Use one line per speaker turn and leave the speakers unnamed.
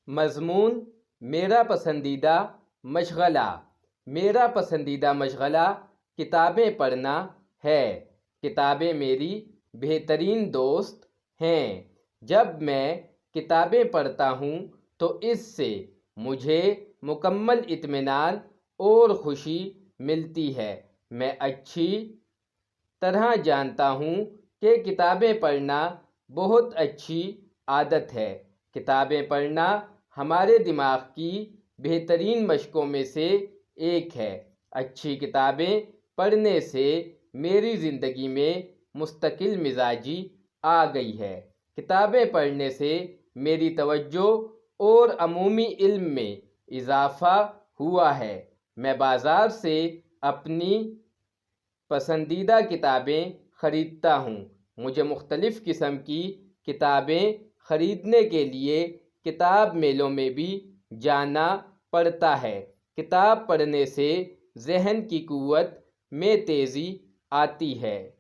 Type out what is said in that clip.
مضمون: میرا پسندیدہ مشغلہ۔ میرا پسندیدہ مشغلہ کتابیں پڑھنا ہے۔ کتابیں میری بہترین دوست ہیں۔ جب میں کتابیں پڑھتا ہوں تو اس سے مجھے مکمل اطمینان اور خوشی ملتی ہے۔ میں اچھی طرح جانتا ہوں کہ کتابیں پڑھنا بہت اچھی عادت ہے۔ کتابیں پڑھنا ہمارے دماغ کی بہترین مشقوں میں سے ایک ہے۔ اچھی کتابیں پڑھنے سے میری زندگی میں مستقل مزاجی آ گئی ہے۔ کتابیں پڑھنے سے میری توجہ اور عمومی علم میں اضافہ ہوا ہے۔ میں بازار سے اپنی پسندیدہ کتابیں خریدتا ہوں۔ مجھے مختلف قسم کی کتابیں خریدنے کے لیے کتاب میلوں میں بھی جانا پڑتا ہے۔ کتاب پڑھنے سے ذہن کی قوت میں تیزی آتی ہے۔